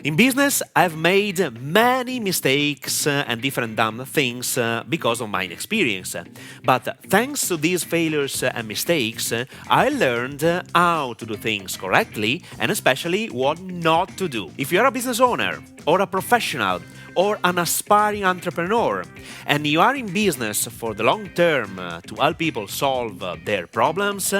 In business, I've made many mistakes and different dumb things because of my experience. But thanks to these failures and mistakes, I learned how to do things correctly and especially what not to do. If you're a business owner or a professional or an aspiring entrepreneur and you are in business for the long term to help people solve their problems,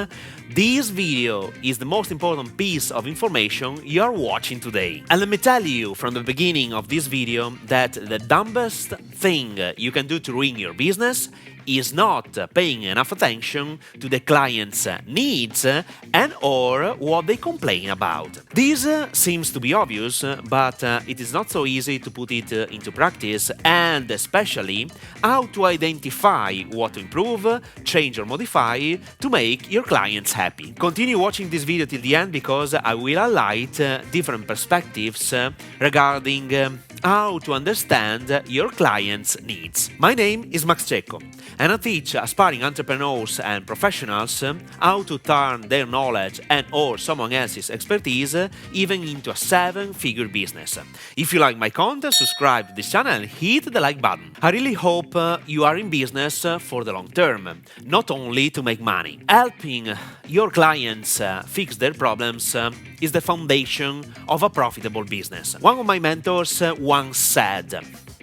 this video is the most important piece of information you are watching today. And let me tell you from the beginning of this video that the dumbest thing you can do to ruin your business is not paying enough attention to the client's needs and or what they complain about. This seems to be obvious, but it is not so easy to put it into practice, and especially how to identify what to improve, change or modify to make your clients happy. Continue watching this video till the end because I will highlight different perspectives regarding how to understand your clients' needs. My name is Max Cecco, and I teach aspiring entrepreneurs and professionals how to turn their knowledge and or someone else's expertise even into a 7-figure business. If you like my content, subscribe to this channel and hit the like button. I really hope you are in business for the long term, not only to make money. Helping your clients fix their problems is the foundation of a profitable business. One of my mentors once said,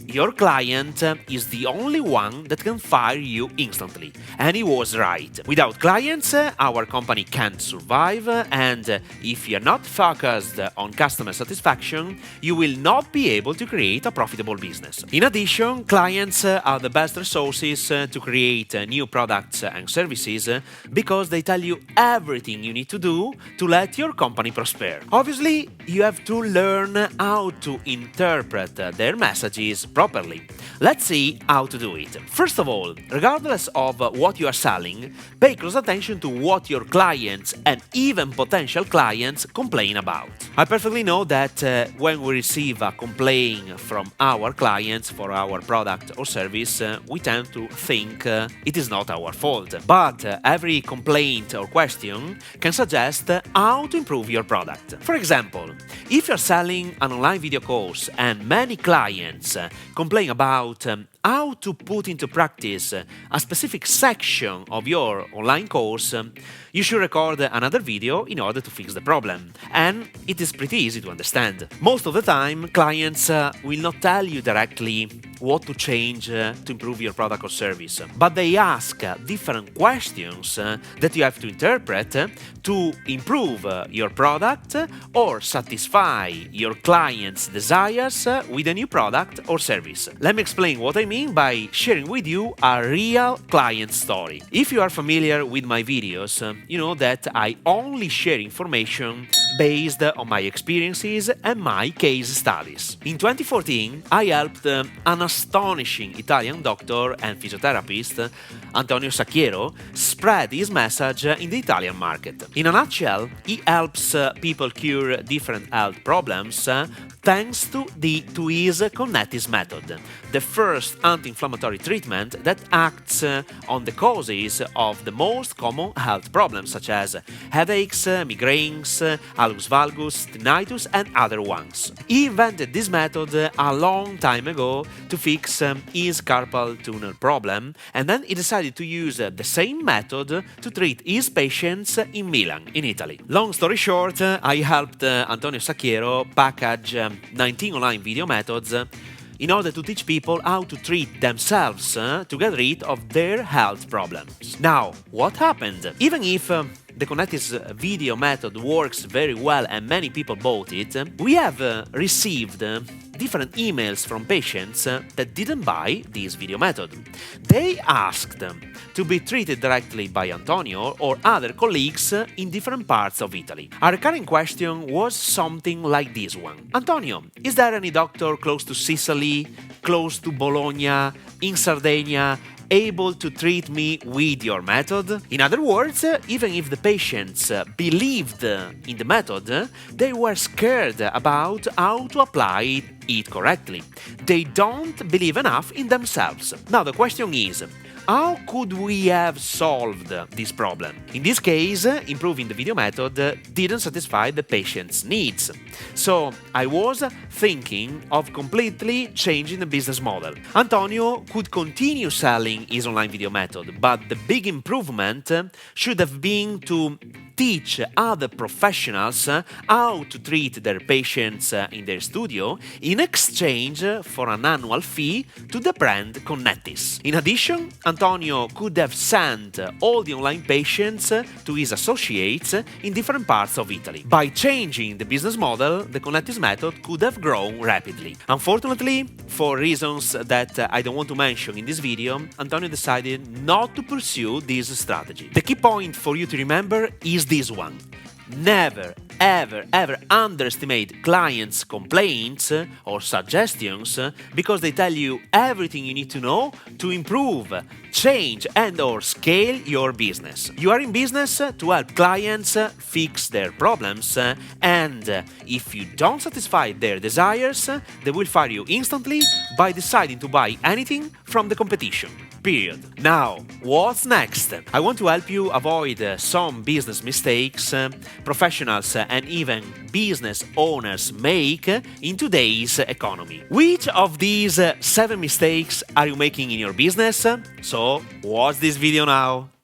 "Your client is the only one that can fire you instantly." And he was right. Without clients, our company can't survive, and if you're not focused on customer satisfaction, you will not be able to create a profitable business. In addition, clients are the best resources to create new products and services because they tell you everything you need to do to let your company prosper. Obviously, you have to learn how to interpret their messages properly. Let's see how to do it. First of all, regardless of what you are selling, pay close attention to what your clients and even potential clients complain about. I perfectly know that when we receive a complaint from our clients for our product or service, we tend to think it is not our fault. But every complaint or question can suggest how to improve your product. For example, if you're selling an online video course and many clients complain about how to put into practice a specific section of your online course, you should record another video in order to fix the problem. And it is pretty easy to understand. Most of the time, clients will not tell you directly what to change to improve your product or service, but they ask different questions that you have to interpret to improve your product or satisfy your client's desires with a new product or service. Let me explain what I mean by sharing with you a real client story. If you are familiar with my videos, you know that I only share information based on my experiences and my case studies. In 2014, I helped an astonishing Italian doctor and physiotherapist, Antonio Sacchiero, spread his message in the Italian market. In a nutshell, he helps people cure different health problems thanks to his Connectis method, the first anti-inflammatory treatment that acts on the causes of the most common health problems such as headaches, migraines, hallux valgus, tinnitus and other ones. He invented this method a long time ago to fix his carpal tunnel problem, and then he decided to use the same method to treat his patients in Milan, in Italy. Long story short, I helped Antonio Sacchiero package 19 online video methods in order to teach people how to treat themselves to get rid of their health problems. Now, what happened? Even if the Connectis video method works very well and many people bought it, we have received different emails from patients that didn't buy this video method. They asked to be treated directly by Antonio or other colleagues in different parts of Italy. A recurring question was something like this one. Antonio, is there any doctor close to Sicily, close to Bologna, in Sardinia, able to treat me with your method? In other words, even if the patients believed in the method, they were scared about how to apply it correctly. They don't believe enough in themselves. Now the question is, How could we have solved this problem? In this case, improving the video method didn't satisfy the patient's needs. So I was thinking of completely changing the business model. Antonio could continue selling his online video method, but the big improvement should have been to teach other professionals how to treat their patients in their studio in exchange for an annual fee to the brand Connettis. In addition, Antonio could have sent all the online patients to his associates in different parts of Italy. By changing the business model, the Connettis method could have grown rapidly. Unfortunately, for reasons that I don't want to mention in this video, Antonio decided not to pursue this strategy. The key point for you to remember is this one. Never, ever underestimate clients' complaints or suggestions because they tell you everything you need to know to improve, change and/or scale your business. You are in business to help clients fix their problems, and if you don't satisfy their desires, they will fire you instantly by deciding to buy anything from the competition. Period. Now, what's next? I want to help you avoid some business mistakes professionals and even business owners make in today's economy. Which of these 7 mistakes are you making in your business? So, watch this video now.